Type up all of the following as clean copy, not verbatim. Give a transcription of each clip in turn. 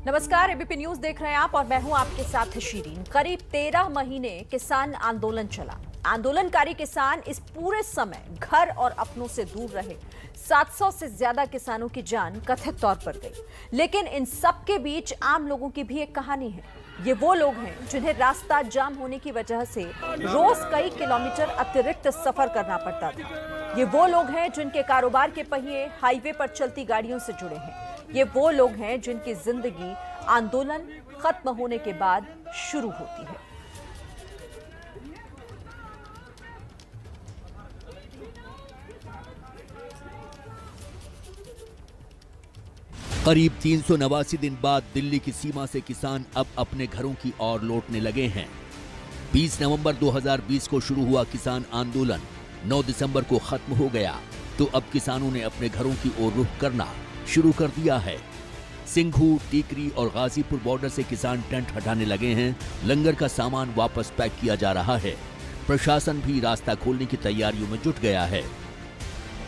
नमस्कार, ABP news देख रहे हैं आप और मैं हूं आपके साथ शीरीन। करीब 13 महीने किसान आंदोलन चला। आंदोलनकारी किसान इस पूरे समय घर और अपनों से दूर रहे। 700 से ज्यादा किसानों की जान कथित तौर पर गई। लेकिन इन सब के बीच आम लोगों की भी एक कहानी है। ये वो लोग हैं जिन्हें रास्ता जाम होने की वजह से रोज कई किलोमीटर अतिरिक्त सफर करना पड़ता था। ये वो लोग हैं जिनके कारोबार के पहिए हाईवे पर चलती गाड़ियों से जुड़े हैं। ये वो लोग हैं जिनकी जिंदगी आंदोलन खत्म होने के बाद शुरू होती है। करीब 389 दिन बाद दिल्ली की सीमा से किसान अब अपने घरों की ओर लौटने लगे हैं। 20 नवंबर 2020 को शुरू हुआ किसान आंदोलन 9 दिसंबर को खत्म हो गया, तो अब किसानों ने अपने घरों की ओर रुख करना शुरू कर दिया है। सिंघू, टीकरी और गाजीपुर बॉर्डर से किसान टेंट हटाने लगे हैं। लंगर का सामान वापस पैक किया जा रहा है। प्रशासन भी रास्ता खोलने की तैयारियों में जुट गया है।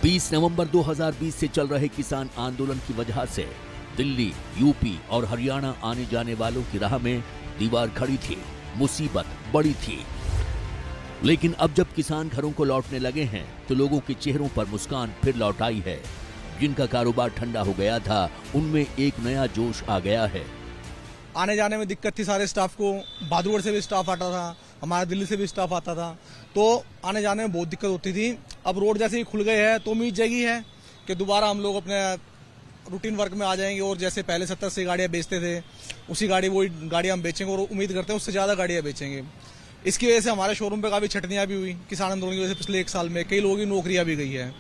20 नवंबर 2020 से चल रहे किसान आंदोलन की वजह से दिल्ली, यूपी और हरियाणा आने जाने वालों की राह में दीवार खड़ी थी, मुसीबत बड़ी थी। लेकिन अब जब किसान घरों को लौटने लगे हैं तो लोगों के चेहरों पर मुस्कान फिर लौट आई है। जिनका कारोबार ठंडा हो गया था, उनमें एक नया जोश आ गया है। आने जाने में दिक्कत थी सारे स्टाफ को। बहादुरगढ़ से भी स्टाफ आता था, हमारा दिल्ली से भी स्टाफ आता था, तो आने जाने में बहुत दिक्कत होती थी। अब रोड जैसे ही खुल गए हैं तो उम्मीद जगी है कि दोबारा हम लोग अपने रूटीन वर्क में आ जाएंगे और जैसे पहले 70 गाड़ियां बेचते थे वही गाड़ियां हम बेचेंगे और उम्मीद करते हैं उससे ज्यादा गाड़ियां बेचेंगे। इसकी वजह से हमारे शोरूम पे काफी छटनियां भी हुई। किसान आंदोलन की वजह से पिछले 1 साल में कई लोगों की नौकरियां भी गई है।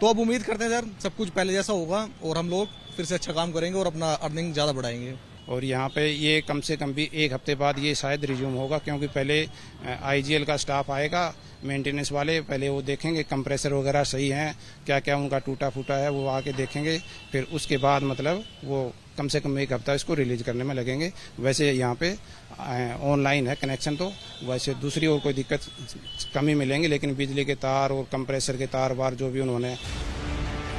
तो अब उम्मीद करते हैं सर सब कुछ पहले जैसा होगा और हम लोग फिर से अच्छा काम करेंगे और अपना अर्निंग ज्यादा बढ़ाएंगे। और यहाँ पे ये कम से कम भी 1 हफ्ते बाद ये शायद रिज्यूम होगा, क्योंकि पहले आईजीएल का स्टाफ आएगा, मेंटेनेंस वाले पहले वो देखेंगे कंप्रेसर वगैरह सही हैं, क्या क्या उनका टूटा फूटा है वो आके देखेंगे। फिर उसके बाद मतलब वो कम से कम 1 हफ्ता इसको रिलीज करने में लगेंगे। वैसे यहाँ पे ऑनलाइन है कनेक्शन, तो वैसे दूसरी और कोई दिक्कत कम ही मिलेंगे, लेकिन बिजली के तार और कंप्रेसर के तार वार जो भी उन्होंने।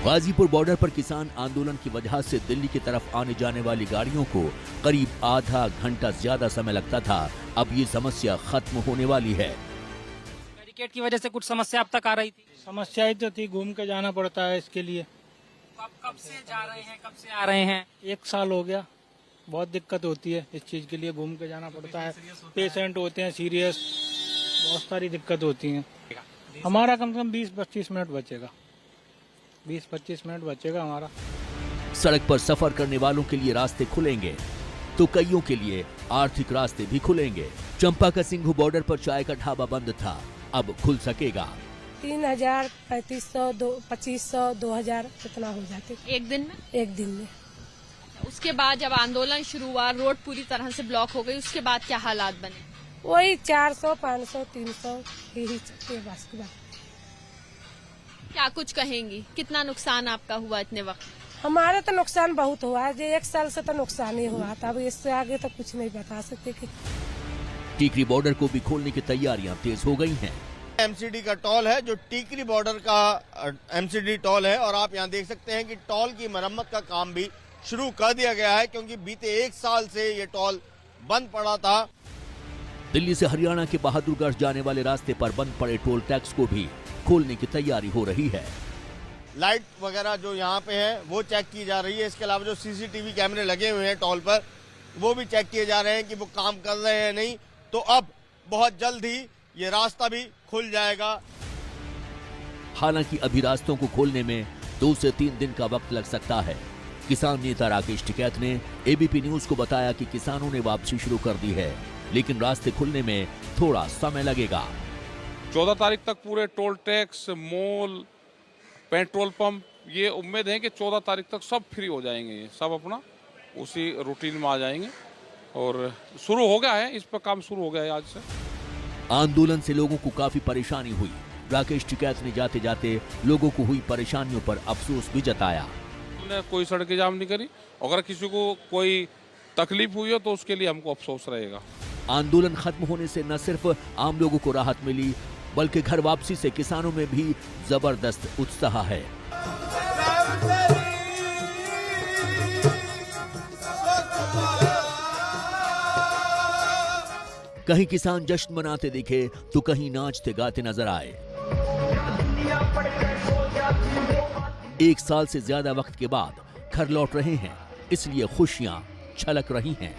गाजीपुर बॉर्डर पर किसान आंदोलन की वजह से दिल्ली की तरफ आने जाने वाली गाड़ियों को करीब आधा घंटा ज्यादा समय लगता था। अब ये समस्या खत्म होने वाली है। बैरिकेड की वजह से कुछ समस्या अब तक आ रही थी। समस्याएं तो थी, घूम के जाना पड़ता है इसके लिए। आप कब से जा रहे हैं, कब से आ रहे हैं? 1 साल हो गया। बहुत दिक्कत होती है इस चीज के लिए, घूम के जाना पड़ता है। पेशेंट होते हैं सीरियस, बहुत सारी दिक्कत होती है। हमारा कम से कम 20-25 मिनट बचेगा, 20-25 मिनट बचेगा हमारा। सड़क पर सफर करने वालों के लिए रास्ते खुलेंगे तो कईयों के लिए आर्थिक रास्ते भी खुलेंगे। चंपा का सिंघू बॉर्डर पर चाय का ढाबा बंद था, अब खुल सकेगा। 3000, 3500, 2500, 2000 इतना हो जाते एक दिन में। एक दिन में। उसके बाद जब आंदोलन शुरू हुआ, रोड पूरी तरह से ब्लॉक हो गई, उसके बाद क्या हालात बने? वही 400, 500, 300 यही चलते बस की बात। क्या कुछ कहेंगी, कितना नुकसान आपका हुआ इतने वक्त? हमारा तो नुकसान बहुत हुआ है। 1 साल से तो नुकसान ही हुआ था, अब इससे आगे तो कुछ नहीं बता सकते कि। टीकरी बॉर्डर को भी खोलने की तैयारियां तेज हो गई हैं। एमसीडी का टोल है जो टीकरी बॉर्डर का एमसीडी टोल है, और आप यहां देख सकते हैं कि टोल की मरम्मत का काम भी शुरू कर दिया गया है, क्योंकि बीते 1 साल से ये टोल बंद पड़ा था। दिल्ली से हरियाणा के बहादुरगढ़ जाने वाले रास्ते पर बंद पड़े टोल टैक्स को भी खोलने की तैयारी हो रही है। लाइट वगैरह जो यहाँ पे है वो चेक की जा रही है। इसके अलावा जो सीसीटीवी कैमरे लगे हुए हैं टोल पर, वो भी चेक किए जा रहे हैं कि वो काम कर रहे हैं नहीं। तो अब बहुत जल्द ही ये रास्ता भी खुल जाएगा। हालांकि अभी रास्तों को खोलने में 2 से 3 दिन का वक्त लग सकता है। किसान नेता राकेश टिकैत ने एबीपी न्यूज को बताया कि किसानों ने वापसी शुरू कर दी है, लेकिन रास्ते खुलने में थोड़ा समय लगेगा। 14 तारीख तक पूरे toll tax, mall, petrol pump, ये उम्मीद है कि 14 तारीख तक सब फ्री हो जाएंगे। ये सब अपना उसी रूटीन में आ जाएंगे और शुरू हो गया है, इस पर काम शुरू हो गया है आज से। आंदोलन से लोगों को काफी परेशानी हुई। राकेश टिकैत ने जाते जाते लोगों को हुई परेशानियों पर अफसोस भी जताया। हमने कोई सड़कें जाम नहीं करी। अगर किसी को कोई तकलीफ हुई हो तो उसके लिए हमको अफसोस रहेगा। आंदोलन खत्म होने से न सिर्फ आम लोगों को राहत मिली, बल्कि घर वापसी से किसानों में भी जबरदस्त उत्साह है। कहीं किसान जश्न मनाते दिखे तो कहीं नाचते गाते नजर आए। 1 साल से ज्यादा वक्त के बाद घर लौट रहे हैं, इसलिए खुशियां छलक रही हैं।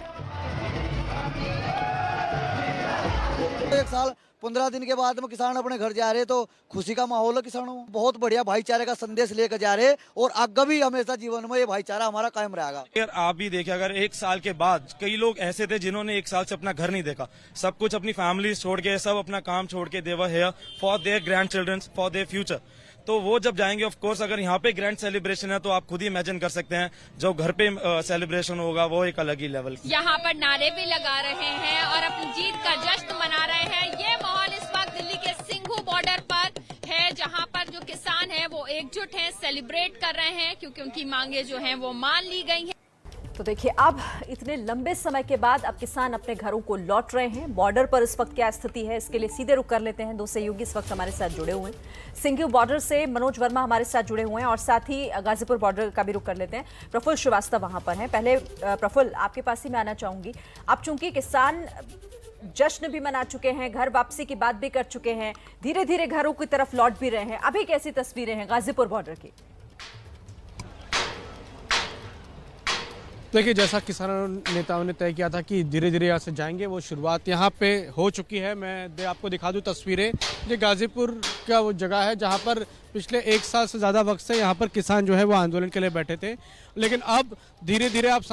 1 साल 15 दिन के बाद में किसान अपने घर जा रहे, तो खुशी का माहौल है किसानों में। बहुत बढ़िया भाईचारे का संदेश लेकर जा रहे, और आगे भी हमेशा जीवन में ये भाईचारा हमारा कायम रहेगा। यार आप भी देखिए, अगर 1 साल के बाद कई लोग ऐसे थे जिन्होंने 1 साल से अपना घर नहीं देखा, सब कुछ अपनी फैमिली छोड़ के, सब अपना काम छोड़ के, they were here for their grandchildren, for their future. तो वो जब जाएंगे, ऑफ कोर्स अगर यहाँ पे ग्रैंड सेलिब्रेशन है तो आप खुद ही इमेजिन कर सकते हैं जो घर पे सेलिब्रेशन होगा वो एक अलग ही लेवल। यहाँ पर नारे भी लगा रहे हैं और अपनी जीत का जश्न मना रहे हैं। ये माहौल इस वक्त दिल्ली के सिंघू बॉर्डर पर है, जहाँ पर जो किसान हैं वो एकजुट हैं, सेलिब्रेट कर रहे हैं क्योंकि उनकी मांगे जो हैं वो मान ली गई हैं। तो देखिए, अब इतने लंबे समय के बाद अब किसान अपने घरों को लौट रहे हैं। बॉर्डर पर इस वक्त क्या स्थिति है, इसके लिए सीधे रुक कर लेते हैं। 2 सहयोगी इस वक्त हमारे साथ जुड़े हुए हैं। सिंघू बॉर्डर से मनोज वर्मा हमारे साथ जुड़े हुए हैं और साथ ही गाजीपुर बॉर्डर का भी रुक कर लेते हैं। प्रफुल्ल श्रीवास्तव वहां पर हैं। पहले प्रफुल्ल, आपके पास ही मैं आना चाहूंगी। अब चूंकि किसान जश्न भी मना चुके हैं, घर वापसी की बात भी कर चुके हैं, धीरे धीरे घरों की तरफ लौट भी रहे हैं, अभी कैसी तस्वीरें हैं गाजीपुर बॉर्डर की? देखिए, जैसा किसान नेताओं ने तय किया था कि धीरे धीरे यहाँ से जाएंगे, वो शुरुआत यहाँ पे हो चुकी है। मैं आपको दिखा दूँ तस्वीरें। ये गाजीपुर का वो जगह है जहाँ पर पिछले 1 साल से ज़्यादा वक्त से यहाँ पर किसान जो है वो आंदोलन के लिए बैठे थे, लेकिन अब धीरे धीरे आप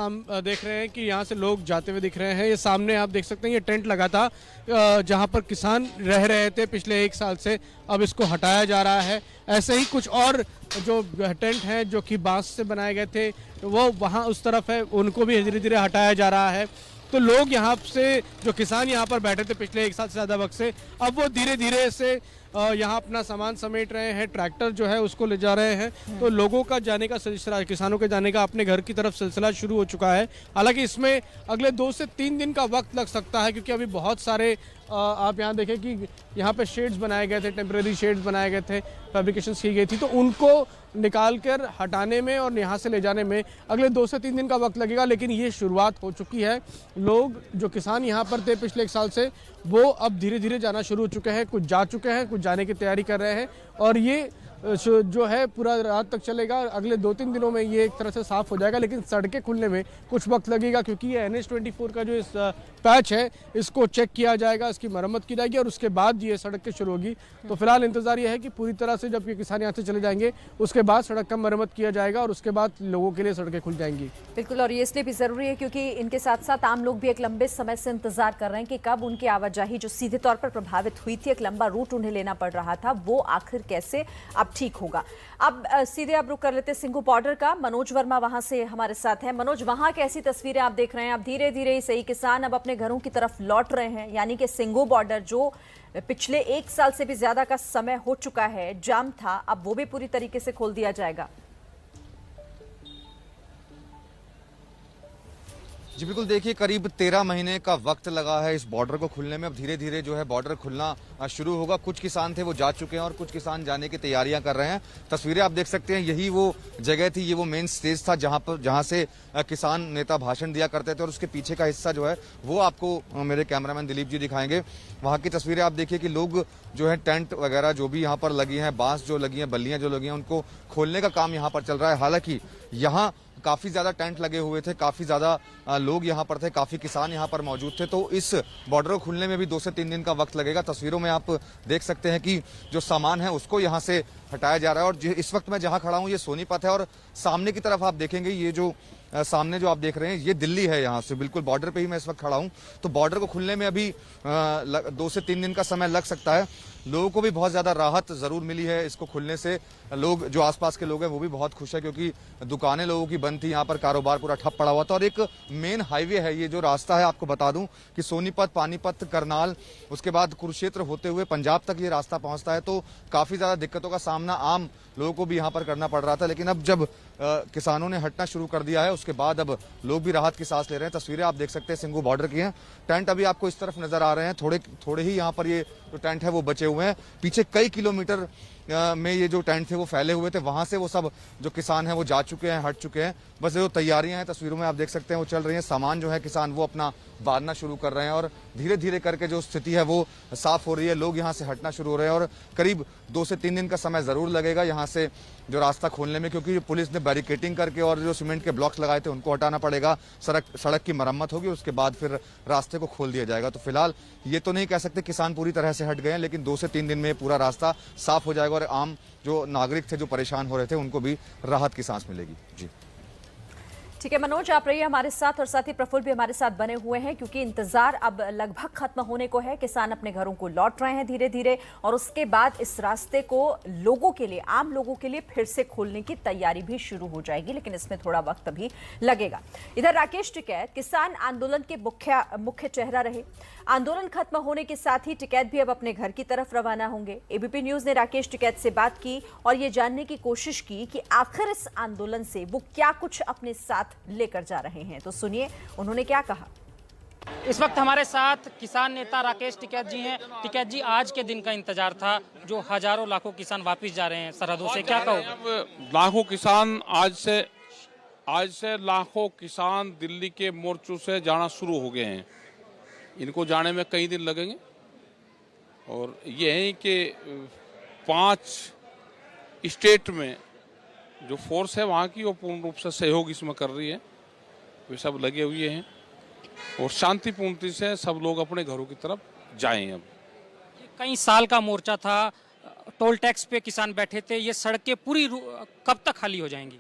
देख रहे हैं कि यहाँ से लोग जाते हुए दिख रहे हैं। ये सामने आप देख सकते हैं, ये टेंट लगा था जहाँ पर किसान रह रहे थे पिछले 1 साल से, अब इसको हटाया जा रहा है। ऐसे ही कुछ और जो टेंट हैं जो कि बांस से बनाए गए थे वो वहाँ उस तरफ है, उनको भी धीरे धीरे हटाया जा रहा है। तो लोग यहाँ से, जो किसान यहाँ पर बैठे थे पिछले 1 साल से ज़्यादा वक्त से, अब वो धीरे धीरे से यहाँ अपना सामान समेट रहे हैं। ट्रैक्टर जो है उसको ले जा रहे हैं। तो लोगों का जाने का सिलसिला, किसानों के जाने का अपने घर की तरफ सिलसिला शुरू हो चुका है। हालांकि इसमें अगले 2 से 3 दिन का वक्त लग सकता है, क्योंकि अभी बहुत सारे आप यहाँ देखें कि यहाँ पे शेड्स बनाए गए थे, टेम्परेरी शेड्स बनाए गए थे, फैब्रिकेशंस की गई थी, तो उनको निकाल कर हटाने में और यहाँ से ले जाने में अगले 2 से 3 दिन का वक्त लगेगा। लेकिन ये शुरुआत हो चुकी है। लोग जो किसान यहाँ पर थे पिछले 1 साल से, वो अब धीरे धीरे जाना शुरू हो चुके हैं। कुछ जा चुके हैं, कुछ जाने की तैयारी कर रहे हैं, और ये जो है पूरा रात तक चलेगा। अगले 2-3 दिनों में ये एक तरह से साफ हो जाएगा, लेकिन सड़कें खुलने में कुछ वक्त लगेगा, क्योंकि ये NH-24 का जो इस पैच है इसको चेक किया जाएगा, इसकी मरम्मत की जाएगी और उसके बाद ये सड़कें शुरू होगी। तो फिलहाल इंतजार ये है कि पूरी तरह से जब ये किसान यहाँ से चले जाएंगे उसके बाद सड़क का मरम्मत किया जाएगा और उसके बाद लोगों के लिए सड़कें खुल जाएंगी। बिल्कुल, और ये इसलिए भी जरूरी है क्योंकि इनके साथ साथ आम लोग भी एक लंबे समय से इंतजार कर रहे हैं कि कब उनकी आवाजाही जो सीधे तौर पर प्रभावित हुई थी, एक लंबा रूट उन्हें लेना पड़ रहा था, वो आखिर कैसे अब ठीक होगा। अब सीधे अब रुक कर लेते सिंघू बॉर्डर का। मनोज वर्मा वहां से हमारे साथ हैं। मनोज, वहां कैसी तस्वीरें आप देख रहे हैं? अब धीरे धीरे सही किसान अब अपने घरों की तरफ लौट रहे हैं, यानी कि सिंघू बॉर्डर जो पिछले 1 साल से भी ज्यादा का समय हो चुका है, जाम था, अब वो भी पूरी तरीके से खोल दिया जाएगा। जी बिल्कुल, देखिए करीब 13 महीने का वक्त लगा है इस बॉर्डर को खुलने में। अब धीरे धीरे जो है बॉर्डर खुलना शुरू होगा। कुछ किसान थे वो जा चुके हैं और कुछ किसान जाने की तैयारियां कर रहे हैं। तस्वीरें आप देख सकते हैं, यही वो जगह थी, ये वो मेन स्टेज था जहां से किसान नेता भाषण दिया करते थे, और उसके पीछे का हिस्सा जो है वो आपको मेरे कैमरामैन दिलीप जी दिखाएंगे। वहाँ की तस्वीरें आप देखिए कि लोग जो है टेंट वगैरह जो भी यहाँ पर लगी हैं, बांस जो लगी हैं, बल्लियां जो लगी हैं, उनको खोलने का काम यहाँ पर चल रहा है। हालांकि यहाँ काफी ज्यादा टेंट लगे हुए थे, काफी ज्यादा लोग यहाँ पर थे, काफी किसान यहाँ पर मौजूद थे, तो इस बॉर्डर को खुलने में भी 2 से 3 दिन का वक्त लगेगा। तस्वीरों में आप देख सकते हैं कि जो सामान है उसको यहाँ से हटाया जा रहा है। और इस वक्त मैं जहाँ खड़ा हूँ ये सोनीपत है, और सामने की तरफ आप देखेंगे ये जो सामने जो आप देख रहे हैं ये दिल्ली है। यहाँ से बिल्कुल बॉर्डर पे ही मैं इस वक्त खड़ा हूँ। तो बॉर्डर को खुलने में अभी 2 से 3 दिन का समय लग सकता है। लोगों को भी बहुत ज्यादा राहत जरूर मिली है इसको खुलने से। लोग जो आसपास के लोग हैं वो भी बहुत खुश है, क्योंकि दुकानें लोगों की बंद थी, यहाँ पर कारोबार पूरा ठप पड़ा हुआ था। और एक मेन हाईवे है ये जो रास्ता है, आपको बता दूं कि सोनीपत, पानीपत, करनाल, उसके बाद कुरुक्षेत्र होते हुए पंजाब तक ये रास्ता पहुंचता है। तो काफी ज्यादा दिक्कतों का सामना आम लोगों को भी यहाँ पर करना पड़ रहा था, लेकिन अब जब किसानों ने हटना शुरू कर दिया है उसके बाद अब लोग भी राहत की सांस ले रहे हैं। तस्वीरें आप देख सकते हैं सिंघू बॉर्डर की हैं। टेंट अभी आपको इस तरफ नजर आ रहे हैं, थोड़े ही यहाँ पर ये जो टेंट है वो बचे हुए हैं। पीछे कई किलोमीटर में ये जो टेंट थे वो फैले हुए थे, वहां से वो सब जो किसान हैं वो जा चुके हैं, हट चुके हैं। बस जो तैयारियां हैं तस्वीरों में आप देख सकते हैं वो चल रही हैं। सामान जो है किसान वो अपना बांधना शुरू कर रहे हैं और धीरे धीरे करके जो स्थिति है वो साफ हो रही है। लोग यहाँ से हटना शुरू हो रहे हैं और करीब 2 से 3 दिन का समय जरूर लगेगा यहाँ से जो रास्ता खोलने में, क्योंकि पुलिस ने बैरिकेटिंग करके और जो सीमेंट के ब्लॉक्स लगाए थे उनको हटाना पड़ेगा। सड़क की मरम्मत होगी, उसके बाद फिर रास्ते को खोल दिया जाएगा। तो फिलहाल ये तो नहीं कह सकते किसान पूरी तरह से हट गए हैं, लेकिन 2 से 3 दिन में पूरा रास्ता साफ हो जाएगा और आम जो नागरिक थे जो परेशान हो रहे थे उनको भी राहत की सांस मिलेगी। जी ठीक है मनोज, आप रहिए हमारे साथ और साथ ही प्रफुल्ल भी हमारे साथ बने हुए हैं, क्योंकि इंतजार अब लगभग खत्म होने को है। किसान अपने घरों को लौट रहे हैं धीरे धीरे और उसके बाद इस रास्ते को लोगों के लिए, आम लोगों के लिए फिर से खोलने की तैयारी भी शुरू हो जाएगी, लेकिन इसमें थोड़ा वक्त भी लगेगा। इधर राकेश टिकैत किसान आंदोलन के मुख्य चेहरा रहे। आंदोलन खत्म होने के साथ ही टिकैत भी अब अपने घर की तरफ रवाना होंगे। एबीपी न्यूज ने राकेश टिकैत से बात की और ये जानने की कोशिश की कि आखिर इस आंदोलन से वो क्या कुछ अपने साथ लेकर जा रहे हैं। तो सुनिए उन्होंने क्या कहा। इस वक्त हमारे साथ किसान नेता राकेश टिकैत जी हैं। टिकैत जी, आज के दिन का इंतजार था, जो हजारों लाखों किसान वापस जा रहे हैं सरहदों से, क्या कहोगे? लाखों किसान आज से लाखों किसान दिल्ली के मोर्चों से जाना शुरू हो गए हैं। इनको जाने में कई दिन लगेंगे और ये है कि 5 स्टेट में जो फोर्स है वहाँ की वो पूर्ण रूप से सहयोग इसमें कर रही है। वे सब लगे हुए हैं और शांतिपूर्ण से सब लोग अपने घरों की तरफ जाएं। अब कई साल का मोर्चा था, टोल टैक्स पे किसान बैठे थे, ये सड़कें पूरी कब तक खाली हो जाएंगी?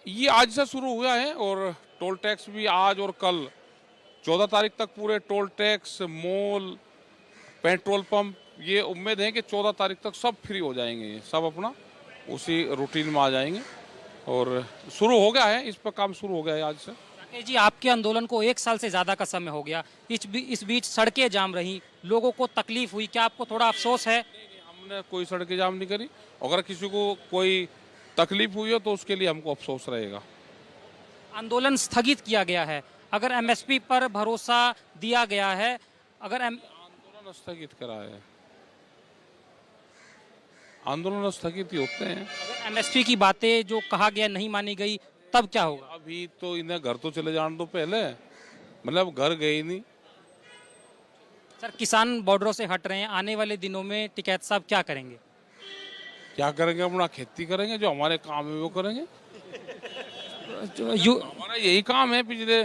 ये आज से शुरू हुआ है और टोल टैक्स भी आज और कल 14 तारीख तक पूरे toll tax, mall, petrol pump, ये उम्मीद है कि 14 तारीख तक सब फ्री हो जाएंगे, सब अपना उसी रूटीन में आ जाएंगे और शुरू हो गया है, इस पर काम शुरू हो गया है आज से। राकेश जी, आपके आंदोलन को 1 साल से ज़्यादा का समय हो गया, इस बीच सड़कें जाम रही, लोगों को तकलीफ हुई, क्या आपको थोड़ा अफसोस है? हमने कोई सड़कें जाम नहीं करी। अगर किसी को कोई तकलीफ हुई हो तो उसके लिए हमको अफसोस रहेगा। आंदोलन स्थगित किया गया है, अगर एमएसपी पर भरोसा दिया गया है, अगर आंदोलन स्थगित करा है, आंदोलन स्थगित ही होते हैं। अगर एमएसपी की बातें जो कहा गया नहीं मानी गई, तब क्या होगा? अभी तो इन्हें घर तो चले जाने दो पहले, मतलब घर गए ही नहीं। सर, किसान बॉर्डरों से हट रहे हैं, आने वाले दिनों में टिकैत साहब क्या करेंगे? क्या करेंगे? अपना खेती करेंगे, जो हमारे काम है वो करेंगे। हमारा यही काम है पिछले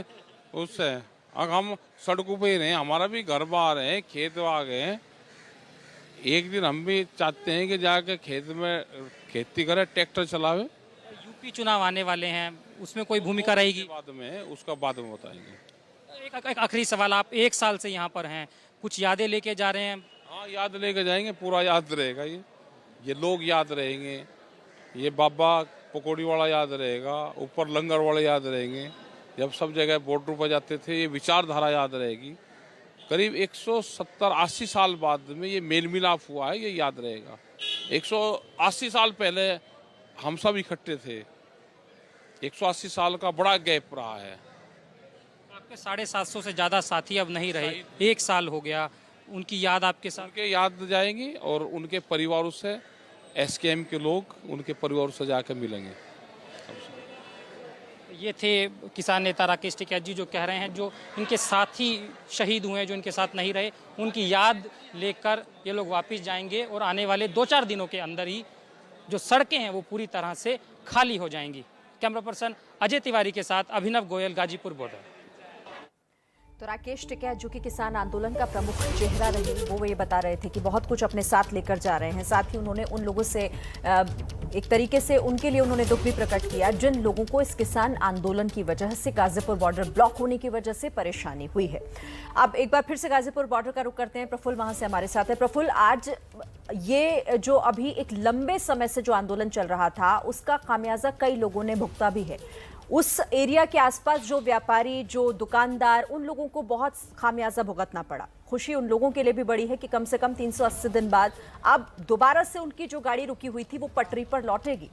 उससे। अब हम सड़कों पे ही रहे, हमारा भी घर बाहर है, खेत आ गए। एक दिन हम भी चाहते हैं कि जाके खेत में खेती करें, ट्रैक्टर चलावे। यूपी चुनाव आने वाले हैं, उसमें कोई भूमिका रहेगी? उसका बाद में बताएंगे। एक आखिरी सवाल, आप 1 साल से यहाँ पर हैं, कुछ यादें लेके जा रहे हैं? हाँ, याद लेके जाएंगे, पूरा याद रहेगा। ये लोग याद रहेंगे, ये बाबा पकौड़ी वाला याद रहेगा, ऊपर लंगर वाले याद रहेंगे, जब सब जगह बॉर्डर पर जाते थे, ये विचारधारा याद रहेगी। करीब 170-80 साल बाद में ये मेल मिलाप हुआ है, ये याद रहेगा। 180 साल पहले हम सब इकट्ठे थे, 180 साल का बड़ा गैप रहा है। आपके 750 से ज़्यादा साथी अब नहीं रहे, 1 साल हो गया, उनकी याद आपके साथ? उनके याद जाएंगी और उनके परिवारों से, एसकेएम के लोग उनके परिवारों से जाकर मिलेंगे। ये थे किसान नेता राकेश टिकैत जी, जो कह रहे हैं जो इनके साथी शहीद हुए हैं, जो इनके साथ नहीं रहे, उनकी याद लेकर ये लोग वापस जाएंगे और आने वाले 2-4 दिनों के अंदर ही जो सड़कें हैं वो पूरी तरह से खाली हो जाएंगी। कैमरा पर्सन अजय तिवारी के साथ अभिनव गोयल, गाजीपुर बॉर्डर। तो राकेश टिकैत जो कि किसान आंदोलन का प्रमुख चेहरा रहे, वो ये बता रहे थे कि बहुत कुछ अपने साथ लेकर जा रहे हैं। साथ ही उन्होंने उन लोगों से एक तरीके से उनके लिए उन्होंने दुख भी प्रकट किया जिन लोगों को इस किसान आंदोलन की वजह से गाजीपुर बॉर्डर ब्लॉक होने की वजह से परेशानी हुई है। अब एक बार फिर से गाजीपुर बॉर्डर का रुख करते हैं, प्रफुल्ल वहां से हमारे साथ है। प्रफुल्ल, आज ये जो अभी एक लंबे समय से जो आंदोलन चल रहा था उसका खामियाजा कई लोगों ने भुगता भी है। उस एरिया के आसपास जो व्यापारी, जो दुकानदार, उन लोगों को बहुत खामियाजा भुगतना पड़ा। खुशी उन लोगों के लिए भी बड़ी है कि कम से कम 380 दिन बाद अब दोबारा से उनकी जो गाड़ी रुकी हुई थी वो पटरी पर लौटेगी।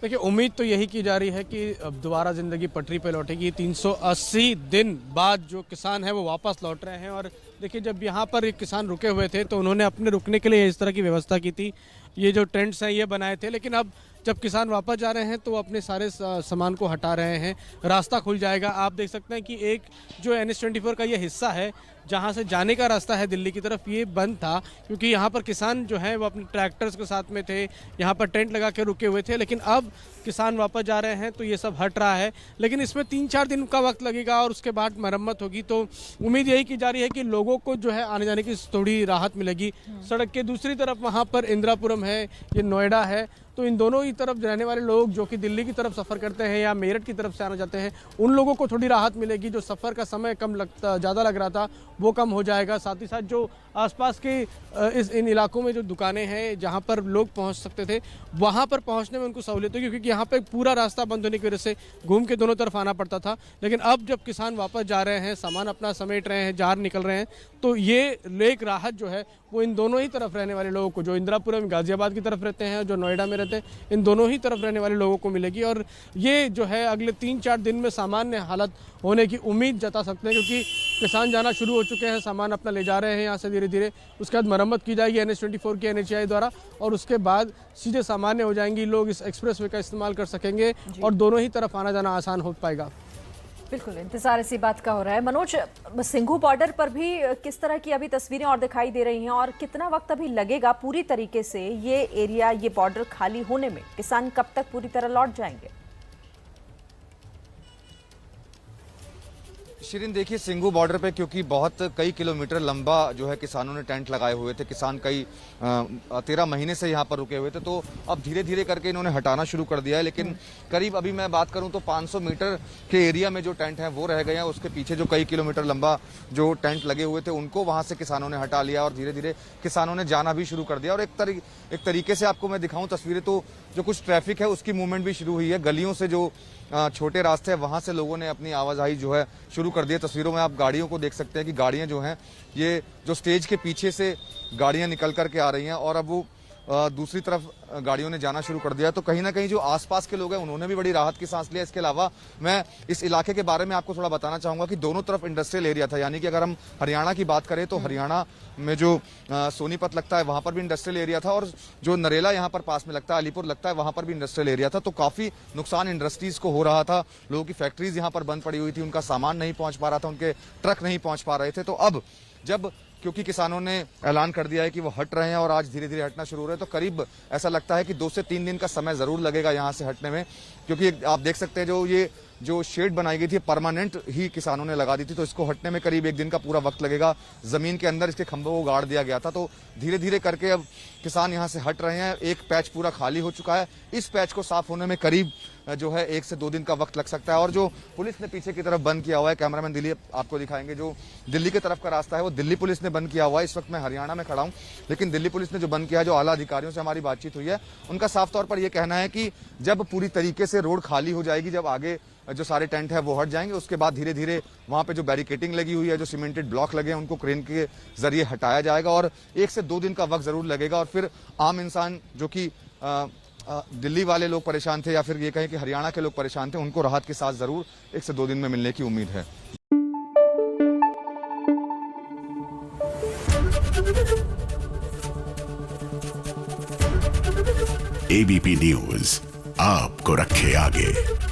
देखिए, उम्मीद तो यही की जा रही है कि अब दोबारा जिंदगी पटरी पर लौटेगी। 380 दिन बाद जो किसान है वो वापस लौट रहे हैं और देखिए, जब यहाँ पर एक किसान रुके हुए थे तो उन्होंने अपने रुकने के लिए इस तरह की व्यवस्था की थी, ये जो टेंट्स हैं ये बनाए थे। लेकिन अब जब किसान वापस जा रहे हैं तो अपने सारे सामान को हटा रहे हैं, रास्ता खुल जाएगा। आप देख सकते हैं कि एक जो NH-24 का ये हिस्सा है जहाँ से जाने का रास्ता है दिल्ली की तरफ, ये बंद था क्योंकि यहाँ पर किसान जो है वो अपने ट्रैक्टर्स के साथ में थे, यहाँ पर टेंट लगा के रुके हुए थे। लेकिन अब किसान वापस जा रहे हैं तो ये सब हट रहा है, लेकिन इसमें 3-4 दिन का वक्त लगेगा और उसके बाद मरम्मत होगी। तो उम्मीद यही की जा रही है कि लोगों को जो है आने जाने की थोड़ी राहत मिलेगी। सड़क के दूसरी तरफ वहाँ पर इंदिरापुरम है, ये नोएडा है, तो इन दोनों ही तरफ रहने वाले लोग जो कि दिल्ली की तरफ सफ़र करते हैं या मेरठ की तरफ से आना चाहते हैं, उन लोगों को थोड़ी राहत मिलेगी। जो सफ़र का समय ज़्यादा लग रहा था वो कम हो जाएगा। साथ ही साथ जो आसपास के इन इलाकों में जो दुकानें हैं जहां पर लोग पहुंच सकते थे, वहां पर पहुंचने में उनको सहूलियत होगी, क्योंकि यहाँ पे पूरा रास्ता बंद होने की वजह से घूम के दोनों तरफ आना पड़ता था। लेकिन अब जब किसान वापस जा रहे हैं, सामान अपना समेट रहे हैं, जार निकल रहे हैं, तो ये एक राहत जो है वो इन दोनों ही तरफ रहने वाले लोगों को, जो इंदिरापुरम गाजियाबाद की तरफ रहते हैं, जो नोएडा में रहते हैं, इन दोनों ही तरफ रहने वाले लोगों को मिलेगी। और ये जो है अगले 3-4 दिन में सामान्य हालत होने की उम्मीद जता सकते हैं, क्योंकि किसान जाना शुरू हो चुके हैं, सामान अपना ले जा रहे हैं यहाँ से धीरे धीरे। उसके बाद मरम्मत की जाएगी NH-24 की NHAI द्वारा और उसके बाद सीधे सामान्य हो जाएंगी। लोग इस एक्सप्रेसवे का इस्तेमाल कर सकेंगे और दोनों ही तरफ आना जाना आसान हो पाएगा। बिल्कुल, इंतजार इसी बात का हो रहा है। मनोज, सिंघू बॉर्डर पर भी किस तरह की अभी तस्वीरें और दिखाई दे रही हैं और कितना वक्त अभी लगेगा पूरी तरीके से ये एरिया, ये बॉर्डर खाली होने में? किसान कब तक पूरी तरह लौट जाएंगे? शिरीन, देखिए, सिंघू बॉर्डर पे क्योंकि बहुत कई किलोमीटर लंबा जो है किसानों ने टेंट लगाए हुए थे, किसान कई 13 महीने से यहाँ पर रुके हुए थे, तो अब धीरे धीरे करके इन्होंने हटाना शुरू कर दिया है। लेकिन करीब अभी मैं बात करूं तो 500 मीटर के एरिया में जो टेंट हैं वो रह गए हैं। उसके पीछे जो कई किलोमीटर लंबा जो टेंट लगे हुए थे उनको वहां से किसानों ने हटा लिया और धीरे धीरे किसानों ने जाना भी शुरू कर दिया। और एक तरीके से आपको मैं दिखाऊं तस्वीरें, तो जो कुछ ट्रैफिक है उसकी मूवमेंट भी शुरू हुई है। गलियों से जो छोटे रास्ते हैं वहां से लोगों ने अपनी आवाजाही जो है शुरू कर दी है। तस्वीरों में आप गाड़ियों को देख सकते हैं कि गाड़ियां जो हैं ये जो स्टेज के पीछे से गाड़ियां निकल करके आ रही हैं और अब वो दूसरी तरफ गाड़ियों ने जाना शुरू कर दिया। तो कहीं ना कहीं जो आसपास के लोग हैं उन्होंने भी बड़ी राहत की सांस लिया। इसके अलावा मैं इस इलाके के बारे में आपको थोड़ा बताना चाहूंगा कि दोनों तरफ इंडस्ट्रियल एरिया था, यानी कि अगर हम हरियाणा की बात करें तो हरियाणा में जो सोनीपत लगता है वहां पर भी इंडस्ट्रियल एरिया था और जो नरेला यहाँ पर पास में लगता है, अलीपुर लगता है, वहां पर भी इंडस्ट्रियल एरिया था। तो काफी नुकसान इंडस्ट्रीज को हो रहा था, लोगों की फैक्ट्रीज यहाँ पर बंद पड़ी हुई थी, उनका सामान नहीं पहुंच पा रहा था, उनके ट्रक नहीं पहुंच पा रहे थे। तो अब जब क्योंकि किसानों ने ऐलान कर दिया है कि वो हट रहे हैं और आज धीरे धीरे हटना शुरू हो रहे हैं, तो करीब ऐसा लगता है कि 2 से 3 दिन का समय जरूर लगेगा यहाँ से हटने में। क्योंकि आप देख सकते हैं जो शेड बनाई गई थी परमानेंट ही किसानों ने लगा दी थी, तो इसको हटने में करीब 1 दिन का पूरा वक्त लगेगा। जमीन के अंदर इसके खंभों को गाड़ दिया गया था, तो धीरे धीरे करके अब किसान यहाँ से हट रहे हैं। एक पैच पूरा खाली हो चुका है, इस पैच को साफ होने में करीब जो है 1 से 2 दिन का वक्त लग सकता है। और जो पुलिस ने पीछे की तरफ बंद किया हुआ है, कैमरामैन दिल्ली आपको दिखाएंगे, जो दिल्ली की तरफ का रास्ता है वो दिल्ली पुलिस ने बंद किया हुआ है। इस वक्त मैं हरियाणा में खड़ा हूँ, लेकिन दिल्ली पुलिस ने जो बंद किया है, जो आला अधिकारियों से हमारी बातचीत हुई है, उनका साफ तौर पर यह कहना है कि जब पूरी तरीके से रोड खाली हो जाएगी, जब आगे जो सारे टेंट है वो हट जाएंगे, उसके बाद धीरे धीरे वहां पे जो बैरिकेटिंग लगी हुई है, जो सीमेंटेड ब्लॉक लगे हैं, उनको क्रेन के जरिए हटाया जाएगा और 1 से 2 दिन का वक्त जरूर लगेगा। और फिर आम इंसान जो कि दिल्ली वाले लोग परेशान थे या फिर ये कहें कि हरियाणा के लोग परेशान थे, उनको राहत के साथ जरूर 1 से 2 दिन में मिलने की उम्मीद है। ABP न्यूज आपको रखे आगे।